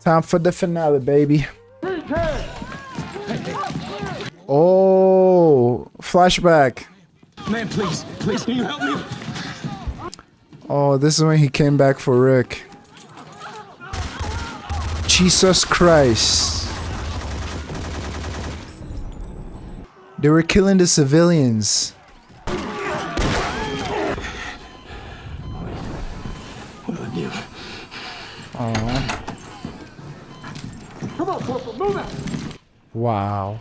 Time for the finale, baby. Oh, flashback. Man, please, can you help me? Oh, this is when he came back for Rick. Jesus Christ. They were killing the civilians. Oh. Come on, Corporal, move it! Wow.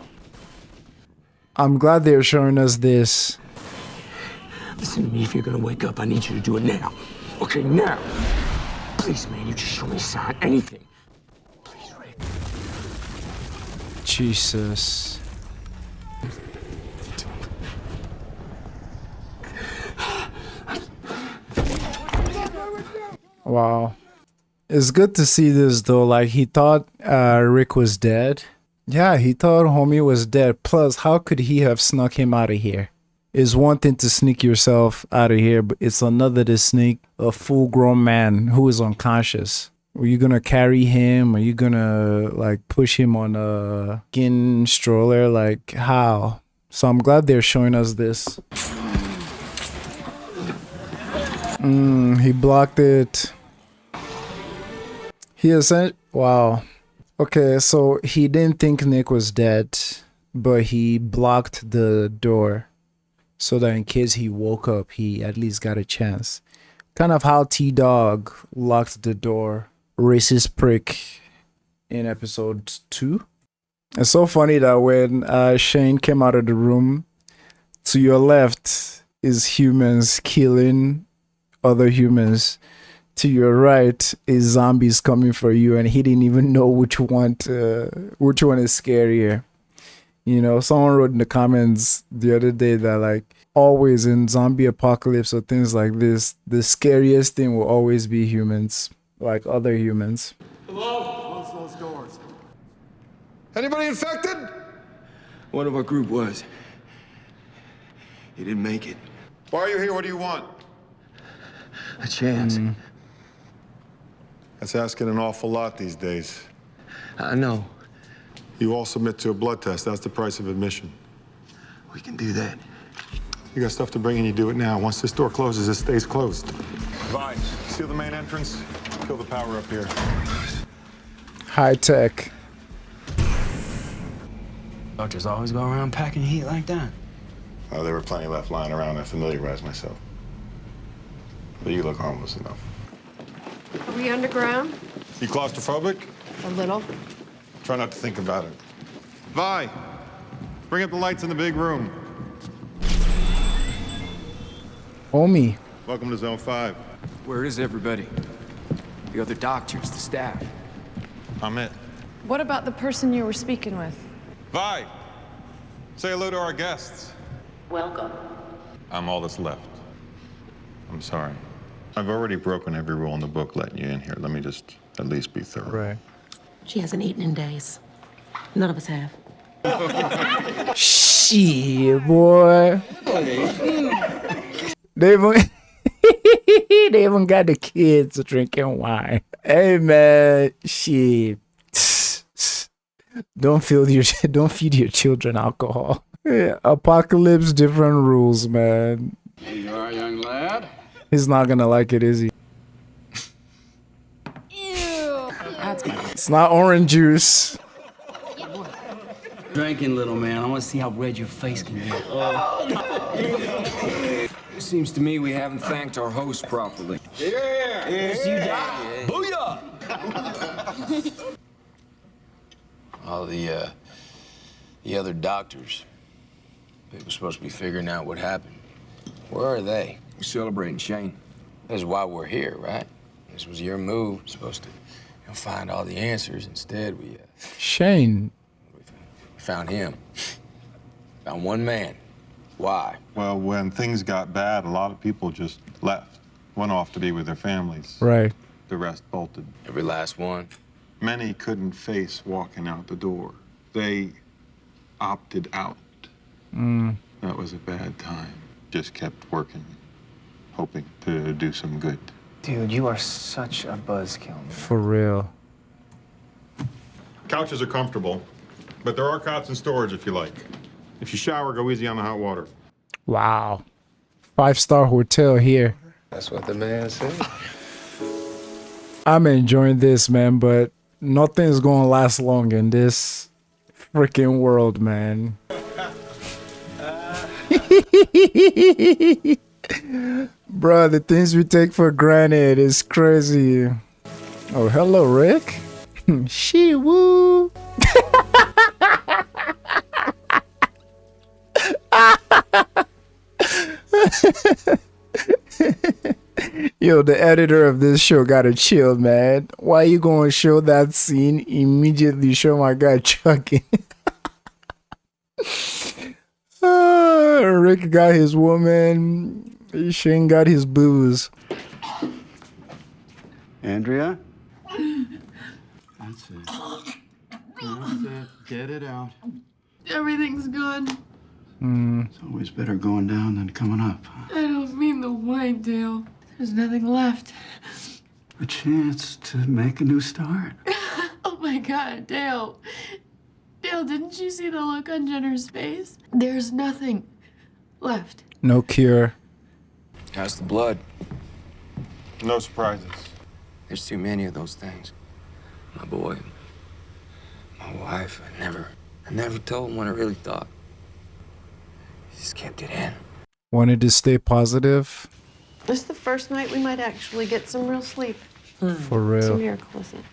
I'm glad they're showing us this. Listen to me, if you're gonna wake up, I need you to do it now. Okay, now. Please, man, you just show me a sign, anything. Please, Rick. Jesus. Wow. It's good to see this though. Like, he thought Rick was dead. Yeah, he thought homie was dead. Plus, how could he have snuck him out of here? It's one thing to sneak yourself out of here, but it's another to sneak a full-grown man who is unconscious. Are you gonna carry him? Are you gonna like push him on a skin stroller? Like, how? So I'm glad they're showing us this. He blocked it. Wow. Okay, so he didn't think Nick was dead, but he blocked the door so that in case he woke up, he at least got a chance. Kind of how T-Dog locked the door, racist prick, in episode 2. It's so funny that when Shane came out of the room, to your left is humans killing other humans. To your right is zombies coming for you, and he didn't even know which one is scarier. You know, someone wrote in the comments the other day that like always in zombie apocalypse or things like this, the scariest thing will always be humans, like other humans. Hello? Close those doors. Anybody infected? One of our group was. He didn't make it. Why are you here? What do you want? A chance. That's asking an awful lot these days. I know. You all submit to a blood test. That's the price of admission. We can do that. You got stuff to bring and you do it now. Once this door closes, it stays closed. Vice, seal the main entrance. Kill the power up here. High tech. Doctors always go around packing heat like that. Oh, there were plenty left lying around. I familiarized myself. But you look harmless enough. Are we underground? You claustrophobic? A little. Try not to think about it. Vi, bring up the lights in the big room. Homie. Welcome to Zone 5. Where is everybody? The other doctors, the staff. I'm it. What about the person you were speaking with? Vi, say hello to our guests. Welcome. I'm all that's left. I'm sorry. I've already broken every rule in the book letting you in here. Let me just at least be thorough. Right. She hasn't eaten in days. None of us have. Shit, boy. They even got the kids drinking wine. Hey, man. Shit. Don't feed your children alcohol. Yeah, apocalypse, different rules, man. Here you are, young lad. He's not gonna like it, is he? Ew. That's my. It's not orange juice. Drinking, little man. I want to see how red your face can get. It seems to me we haven't thanked our host properly. Yeah! Yes, you die. Booyah! All the other doctors. They were supposed to be figuring out what happened. Where are they? We're celebrating Shane. This is why we're here, right? This was your move. Supposed to find all the answers. Instead, we Shane. found him. Found one man. Why? Well, when things got bad, a lot of people just left. Went off to be with their families. Right. The rest bolted. Every last one. Many couldn't face walking out the door. They opted out. That was a bad time. Just kept working, hoping to do some good. Dude, you are such a buzzkill, man. For real. Couches are comfortable, but there are cots in storage if you like. If you shower, go easy on the hot water. Wow. 5-star hotel here. That's what the man said. I'm enjoying this, man, but nothing's gonna last long in this freaking world, man. Bro, the things we take for granted is crazy. Oh, hello, Rick. She woo. Yo, the editor of this show gotta chill, man. Why you gonna show that scene immediately? Show my guy chucking. Rick got his woman. Shane got his booze. Andrea? That's it. That's it. Get it out. Everything's gone. It's always better going down than coming up. I don't mean the wine, Dale. There's nothing left. A chance to make a new start. Oh my God, Dale. Dale, didn't you see the look on Jenner's face? There's nothing left. No cure. How's the blood? No surprises. There's too many of those things. My boy, my wife, I never told him what I really thought. Just kept it in. Wanted to stay positive. This is the first night we might actually get some real sleep. For It's a real. miracle, isn't it?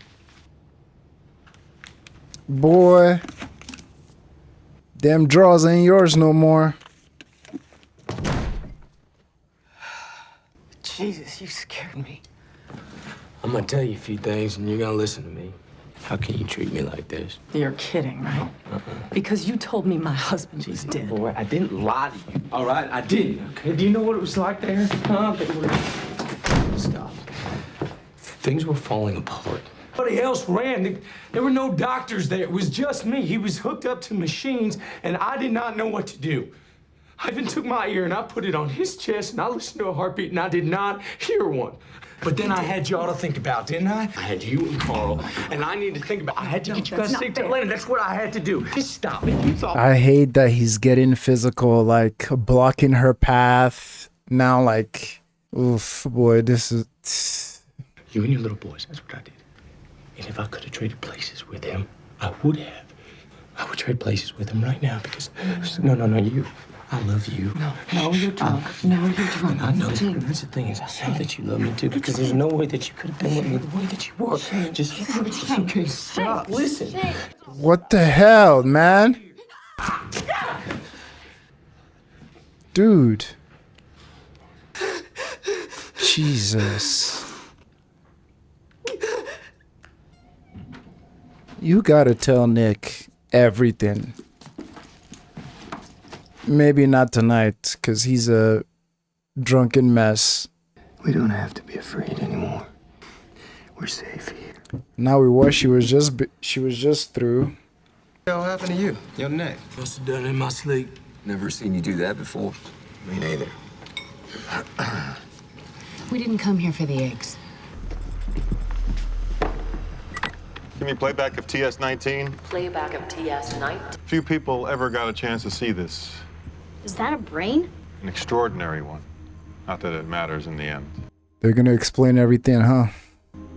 Boy. Them drawers ain't yours no more. Jesus, you scared me. I'm gonna tell you a few things and you're gonna listen to me. How can you treat me like this? You're kidding, right? Because you told me my husband was dead. Boy, I didn't lie to you. All right, I didn't, okay? Do you know what it was like there? Huh? Stop. Things were falling apart. Nobody else ran. There were no doctors there. It was just me. He was hooked up to machines, and I did not know what to do. I even took my ear and I put it on his chest, and I listened to a heartbeat, and I did not hear one. But then I had y'all to think about, didn't I? I had you and Carl, and I needed to think about. I had to get you guys safe to Atlanta. That's what I had to do. Just stop it. You thought. I hate that he's getting physical, like blocking her path. Now, like, oof, boy, this is. You and your little boys, that's what I did. And if I could have traded places with him, I would have. I would trade places with him right now because. No, you. I love you. No, you're drunk. No, you're drunk. I know. That's the thing is, I know that you love me too because there's no way that you could have been with me the way that you were. Just okay. Stop. Listen. What the hell, man? Dude. Jesus. You gotta tell Nick everything. Maybe not tonight, because he's a drunken mess. We don't have to be afraid anymore. We're safe here. Now we was. She was just through. What the hell happened to you? Your neck. Must have done it in my sleep. Never seen you do that before. Me neither. We didn't come here for the eggs. Give me playback of TS-19. Playback of TS-19. Few people ever got a chance to see this. Is that a brain? An extraordinary one. Not that it matters in the end. They're gonna explain everything, huh?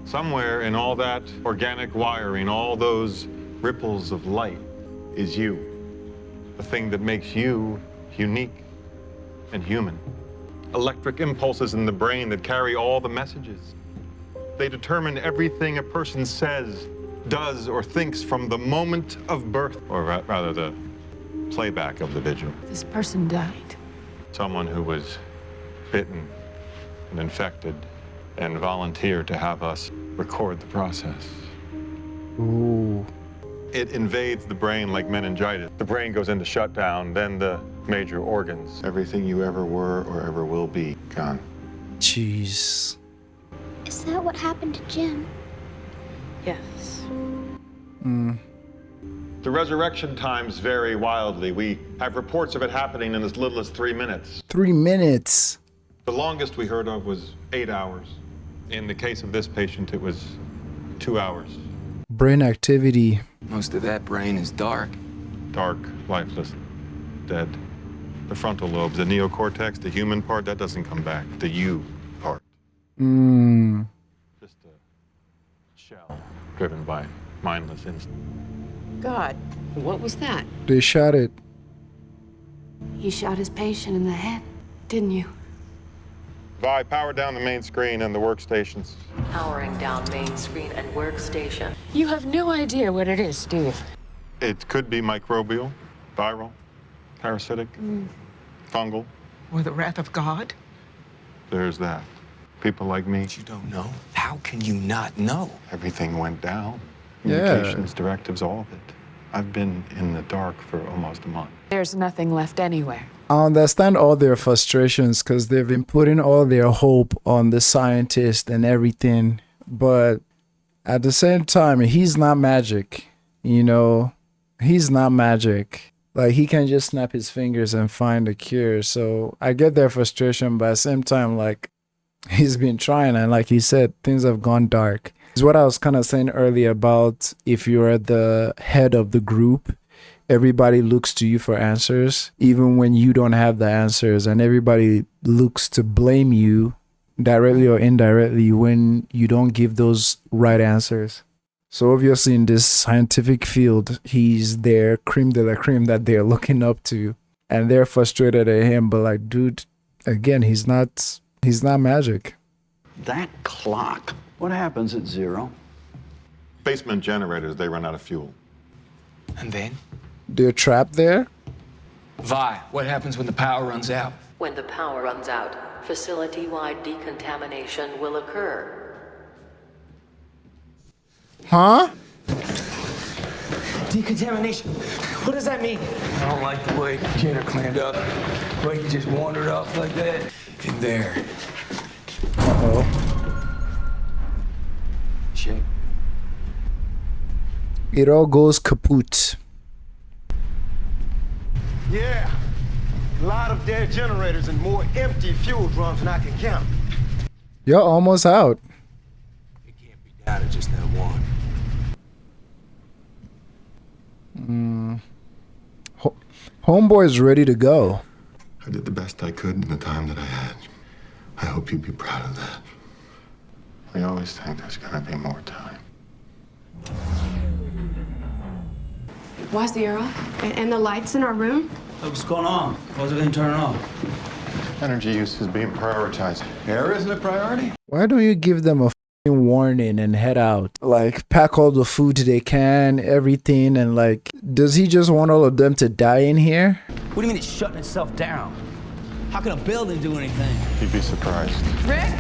Somewhere in all that organic wiring, all those ripples of light, is you. The thing that makes you unique and human. Electric impulses in the brain that carry all the messages. They determine everything a person says, does, or thinks from the moment of birth, or rather the playback of the vigil. This person died. Someone who was bitten and infected and volunteered to have us record the process. Ooh. It invades the brain like meningitis. The brain goes into shutdown, then the major organs. Everything you ever were or ever will be, gone. Jeez. Is that what happened to Jim? Yes. The resurrection times vary wildly. We have reports of it happening in as little as 3 minutes. 3 minutes. The longest we heard of was 8 hours. In the case of this patient, it was 2 hours. Brain activity. Most of that brain is dark. Dark, lifeless, dead. The frontal lobes, the neocortex, the human part, that doesn't come back. The you part. Just a shell driven by mindless instinct. God, what was that? They shot it. You shot his patient in the head, didn't you? Vi, power down the main screen and the workstations. Powering down main screen and workstation. You have no idea what it is, do you? It could be microbial, viral, parasitic, fungal. Or the wrath of God? There's that. People like me. You don't know? How can you not know? Everything went down. Yeah. Communications, directives, all of it. I've been in the dark for almost a month. There's nothing left anywhere. I understand all their frustrations because they've been putting all their hope on the scientist and everything. But at the same time, he's not magic. You know, he's not magic. Like, he can just snap his fingers and find a cure. So I get their frustration, but at the same time, like, he's been trying. And like he said, things have gone dark. It's what I was kind of saying earlier about if you're at the head of the group, everybody looks to you for answers, even when you don't have the answers, and everybody looks to blame you directly or indirectly when you don't give those right answers. So obviously in this scientific field, he's their creme de la creme that they're looking up to, and they're frustrated at him. But like, dude, again, he's not magic. That clock. What happens at 0? Basement generators, they run out of fuel. And then? They're trapped there? Vi, what happens when the power runs out? When the power runs out, facility-wide decontamination will occur. Huh? Decontamination. What does that mean? I don't like the way Jenner cleaned up. The way he just wandered off like that. In there. Uh-oh. Shit. It all goes kaput. Yeah. A lot of dead generators and more empty fuel drums than I can count. You're almost out. It can't be down to just that one. Homeboy's ready to go. I did the best I could in the time that I had. I hope you'd be proud of that. We always think there's gonna be more time. Why's the air off? And the lights in our room? What's going on? Why's everything turning off? Energy use is being prioritized. Air isn't a priority? Why don't you give them a warning and head out? Like, pack all the food they can, everything, and like, does he just want all of them to die in here? What do you mean it's shutting itself down? How can a building do anything? You'd be surprised. Rick?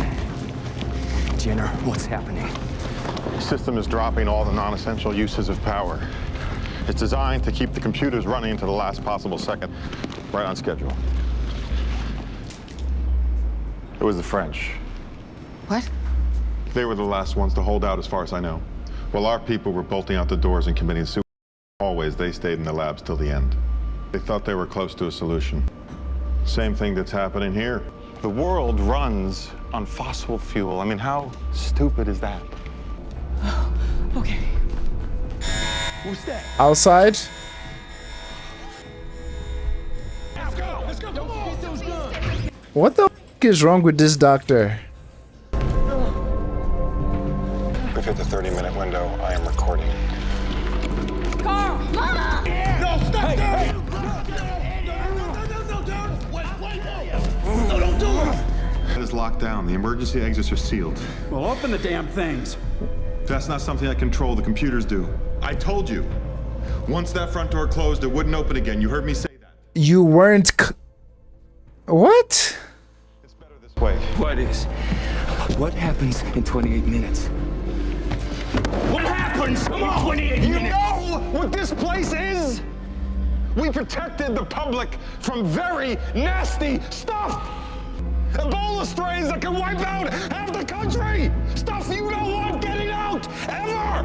Jenner, what's happening? The system is dropping all the non-essential uses of power. It's designed to keep the computers running until the last possible second, right on schedule. It was the French. What? They were the last ones to hold out, as far as I know. While our people were bolting out the doors and committing suicide hallways, they stayed in the labs till the end. They thought they were close to a solution. Same thing that's happening here. The world runs on fossil fuel. I mean, how stupid is that? Oh, okay. What's that? Outside? Let's go! Let's go! Come on! Get those guns! What the f is wrong with this doctor? We've hit the 30-minute window. I am recording. Carl! Mama! No, stop! Hey, No, don't do it! It is locked down. The emergency exits are sealed. Well, open the damn things. That's not something I control. The computers do. I told you. Once that front door closed, it wouldn't open again. You heard me say that. You weren't what? It's better this way. What is? What happens in 28 minutes? What happens? Come on! 28 You minutes. know what this place is? We protected the public from very nasty stuff. Ebola strains that can wipe out half the country. Stuff you don't want getting out, ever.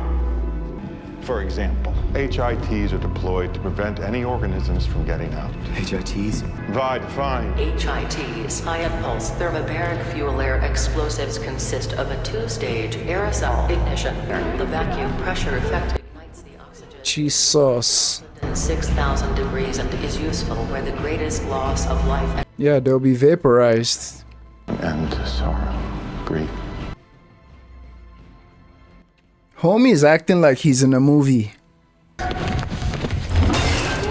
For example, HITs are deployed to prevent any organisms from getting out. HITs? Define. HITs, high-impulse thermobaric fuel air explosives, consist of a two-stage aerosol ignition. The vacuum pressure effect ignites the oxygen. Jesus. 6,000 degrees and is useful where the greatest loss of life. Yeah, they'll be vaporized. And sorrow, grief. Homie's acting like he's in a movie.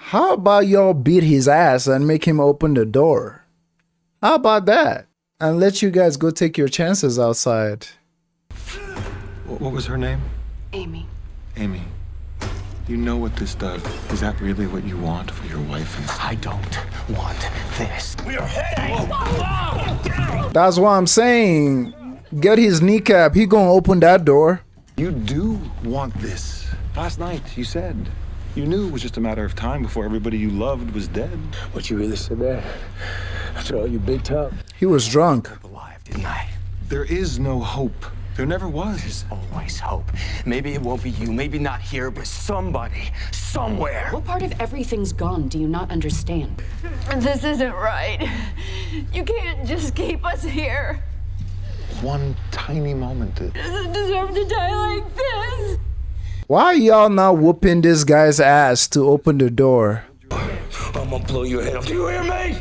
How about y'all beat his ass and make him open the door? How about that? And let you guys go take your chances outside. What was her name? Amy. Amy. You know what this does. Is that really what you want for your wife? And I don't want this. We are heading. That's what I'm saying. Get his kneecap. He gonna open that door. you do want this. Last night, you said. You knew it was just a matter of time before everybody you loved was dead. What, you really said that? After all you big talk? He was drunk. Alive, didn't I? There is no hope. There never was. There's always hope. Maybe it won't be you, maybe not here, but somebody, somewhere. What part of everything's gone do you not understand? This isn't right. You can't just keep us here. One tiny moment. Doesn't deserve to die like this. Why y'all not whooping this guy's ass to open the door? I'm gonna blow your head off. Do you hear me?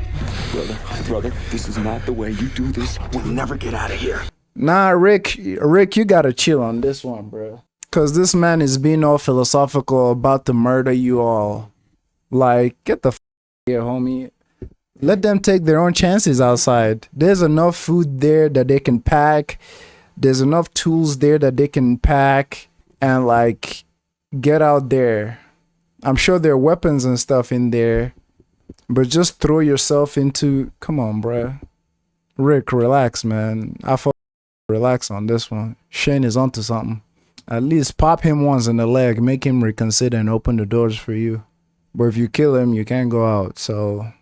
Brother, this is not the way you do this. We'll never get out of here. Nah, Rick, you gotta chill on this one, bro. Cause this man is being all philosophical about to murder you all. Like, get the f here, homie. Let them take their own chances outside. There's enough food there that they can pack. There's enough tools there that they can pack and like get out there. I'm sure there are weapons and stuff in there, but just throw yourself into. Come on, bruh. Rick, relax, man. Relax on this one. Shane is onto something. At least pop him once in the leg, make him reconsider and open the doors for you. But if you kill him, you can't go out. So.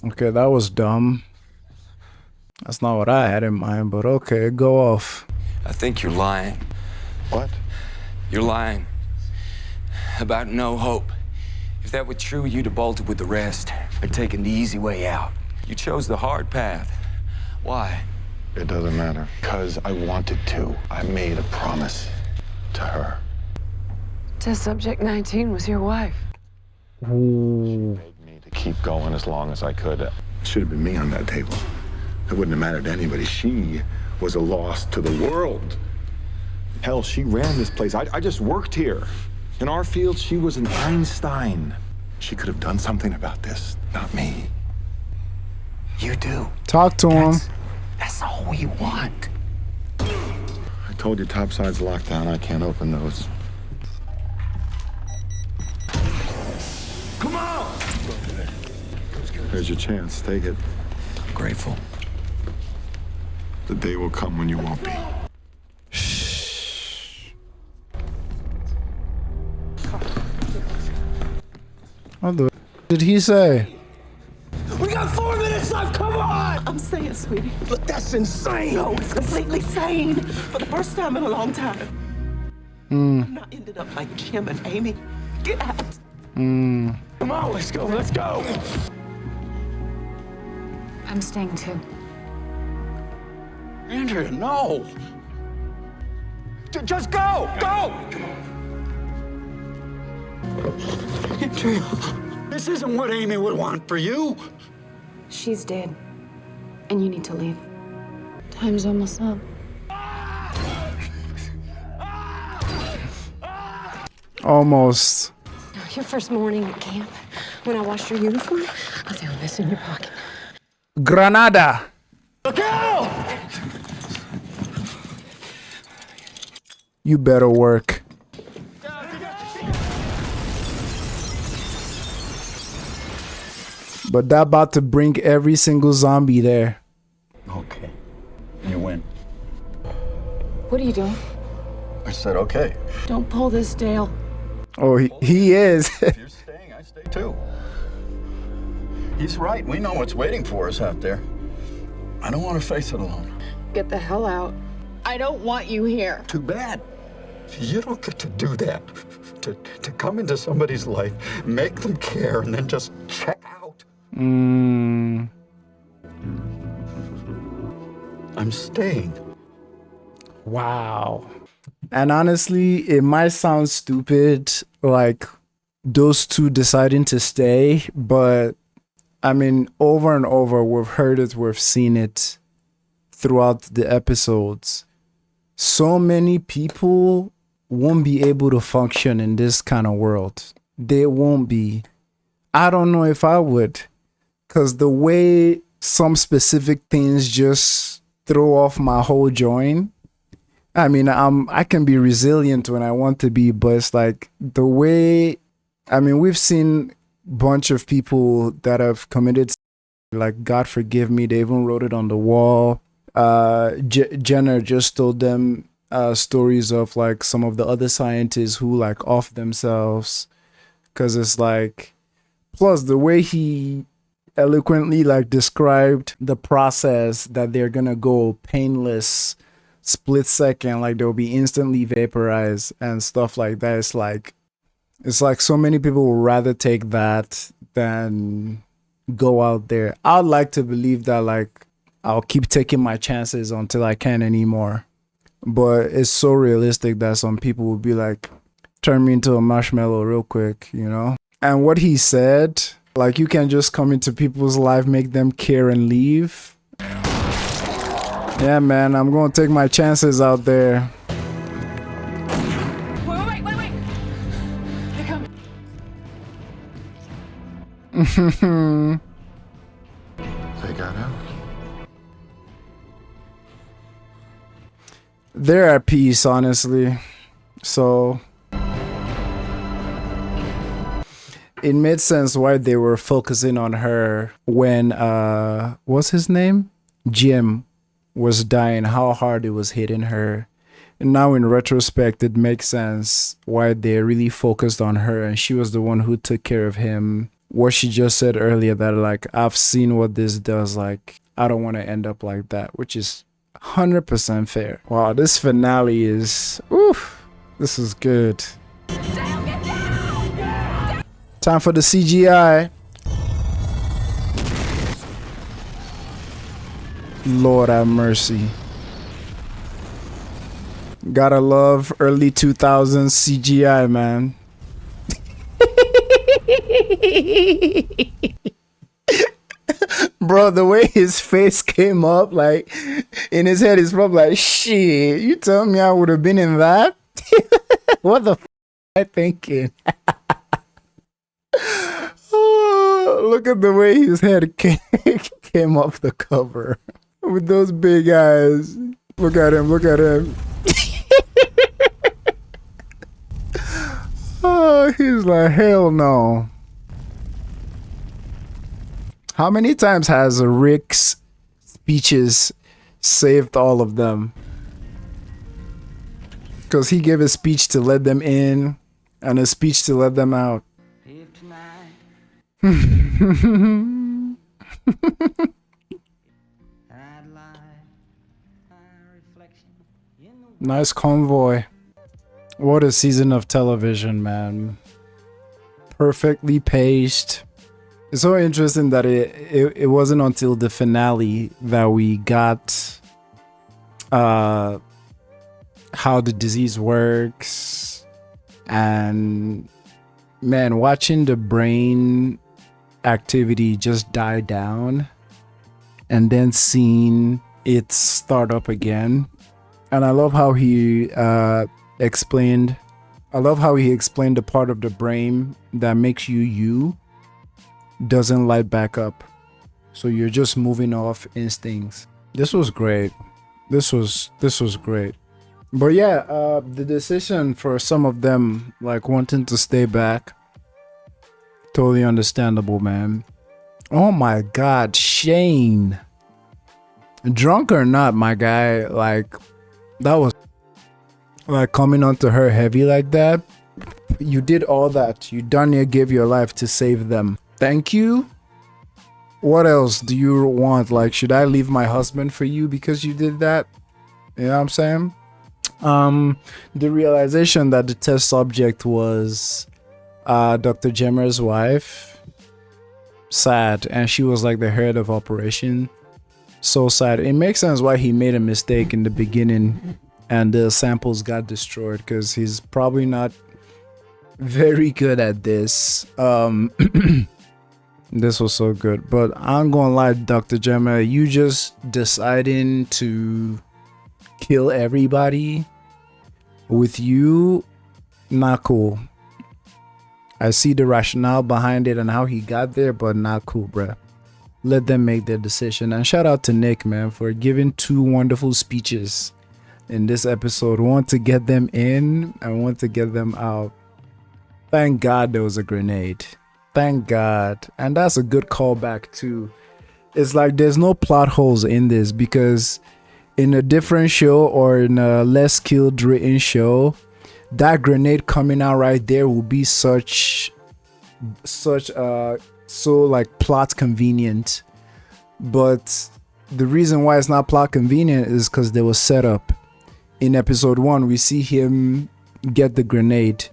Okay, that was dumb. That's not what I had in mind, but okay, go off. I think you're lying. What? You're lying about no hope. If that were true, you'd have bolted with the rest or taken the easy way out. You chose the hard path. Why? It doesn't matter. Because I wanted to. I made a promise to her. Test subject 19 was your wife. Ooh. To keep going as long as I could. It should have been me on that table. It wouldn't have mattered to anybody. She was a loss to the world. Hell, she ran this place. I just worked here. In our field, she was an Einstein. She could have done something about this, not me. You do. Talk to him. That's all we want. I told you topside's locked down. I can't open those. Come on! Here's your chance. Take it. I'm grateful. The day will come when you won't be. What the did he say? We got 4 minutes left, come on! I'm saying, sweetie. Look, that's insane! No, it's completely sane. For the first time in a long time. I'm not ended up like Jim and Amy. Get out. Come on, let's go, let's go! I'm staying too. Andrea, no! Just go! Go! Andrea, this isn't what Amy would want for you. She's dead. And you need to leave. Time's almost up. Almost. Your first morning at camp, when I washed your uniform, I found this in your pocket. Granada. Look out! You better work. But that about to bring every single zombie there. Okay. You win. What are you doing? I said okay. Don't pull this, Dale. Oh, he is. If you're staying, I stay too. He's right. We know what's waiting for us out there. I don't want to face it alone. Get the hell out. I don't want you here. Too bad. You don't get to do that. To come into somebody's life, make them care, and then just check out. I'm staying. Wow. And honestly, it might sound stupid, like those two deciding to stay, but I mean, over and over, we've heard it, we've seen it throughout the episodes. So many people won't be able to function in this kind of world. They won't be. I don't know if I would, because the way some specific things just throw off my whole joint. I mean, I can be resilient when I want to be, but it's like the way, I mean, we've seen a bunch of people that have committed, like, God forgive me, they even wrote it on the wall. Jenner just told them stories of like some of the other scientists who like off themselves, because it's like, plus the way he eloquently like described the process that they're gonna go painless, split second, like they'll be instantly vaporized and stuff like that. It's like so many people would rather take that than go out there. I'd like to believe that like I'll keep taking my chances until I can't anymore, but it's so realistic that some people will be like, turn me into a marshmallow real quick, you know? And what he said, like, you can just come into people's life, make them care and leave. Yeah, man, I'm gonna take my chances out there. Wait. They're coming. They got out. They're at peace, honestly. So it made sense why they were focusing on her when what's his name? Jim was dying, how hard it was hitting her. And now in retrospect, it makes sense why they really focused on her, and she was the one who took care of him. What she just said earlier, that like, I've seen what this does, like I don't want to end up like that, which is 100% fair. Wow, this finale is, oof, this is good. Time for the CGI. Lord have mercy. Gotta love early 2000s CGI, man. Bro, the way his face came up, like, in his head, he's probably like, shit, you tell me I would have been in that? What the f am I thinking? Oh, look at the way his head came off the cover. With those big eyes. Look at him, look at him. Oh, he's like, hell no. How many times has Rick's speeches saved all of them? Because he gave a speech to let them in and a speech to let them out. Nice convoy. What a season of television, man. Perfectly paced. It's so interesting that it wasn't until the finale that we got how the disease works, and man, watching the brain activity just die down and then seeing it start up again. And I love how he explained the part of the brain that makes you doesn't light back up, so you're just moving off instincts. This was great. This was great. But yeah, the decision for some of them, like wanting to stay back, totally understandable, man. Oh my god, Shane, drunk or not, my guy, like, that was like coming onto her heavy like that. You did all that, you darn near gave your life to save them. Thank you. what else do you want? Like, should I leave my husband for you because you did that? You know what I'm saying? The realization that the test subject was Dr. Jemmer's wife, sad, and she was like the head of operation. So sad. It makes sense why he made a mistake in the beginning and the samples got destroyed, because he's probably not very good at this. This was so good, but I'm gonna lie, Dr. Jemmer, you just deciding to kill everybody with you, not cool. I see the rationale behind it and how he got there, but not cool, bruh. Let them make their decision. And shout out to Nick, man, for giving 2 wonderful speeches in this episode. One to get them in and one to get them out. Thank God there was a grenade. Thank God. And that's a good callback too. It's like there's no plot holes in this, because in a different show or in a less skilled written show, that grenade coming out right there will be so like plot convenient. But the reason why it's not plot convenient is because there was setup. In episode 1, we see him get the grenade,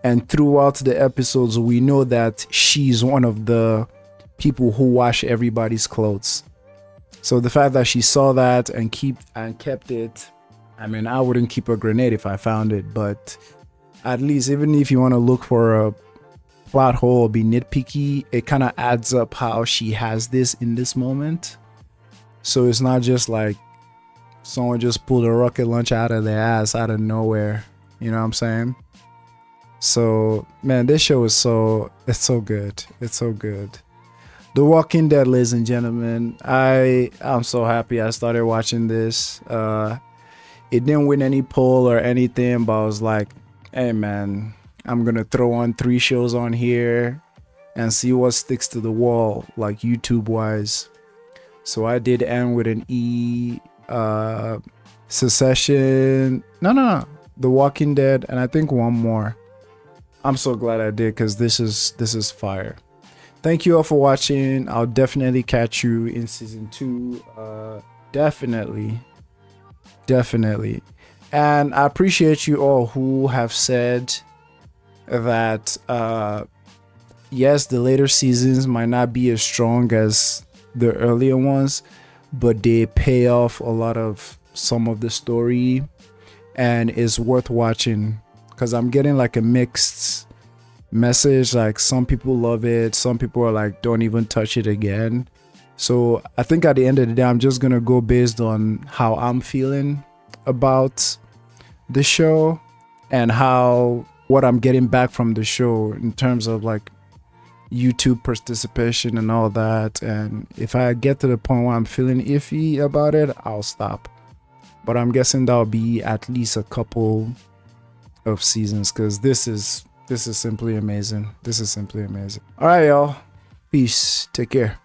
and throughout the episodes we know that she's one of the people who wash everybody's clothes. So the fact that she saw that and kept it, I mean, I wouldn't keep a grenade if I found it, but at least, even if you want to look for a plot hole or be nitpicky, it kind of adds up how she has this in this moment. So it's not just like someone just pulled a rocket launch out of their ass out of nowhere. You know what I'm saying? So, man, this show is it's so good. It's so good. The Walking Dead, ladies and gentlemen. I'm so happy I started watching this. It didn't win any poll or anything, but I was like, hey man, I'm gonna throw on 3 shows on here and see what sticks to the wall, like YouTube wise. So I did end with an E, Secession, no, The Walking Dead, and I think one more. I'm so glad I did, because this is fire. Thank you all for watching. I'll definitely catch you in season 2. Definitely. And I appreciate you all who have said that yes, the later seasons might not be as strong as the earlier ones, but they pay off a lot of some of the story and it's worth watching, because I'm getting like a mixed message. Like, some people love it, some people are like, don't even touch it again. So I think at the end of the day, I'm just gonna go based on how I'm feeling about the show and what I'm getting back from the show in terms of like YouTube participation and all that. And if I get to the point where I'm feeling iffy about it, I'll stop. But I'm guessing that'll be at least a couple of seasons, because this is simply amazing. This is simply amazing. All right, y'all. Peace. Take care.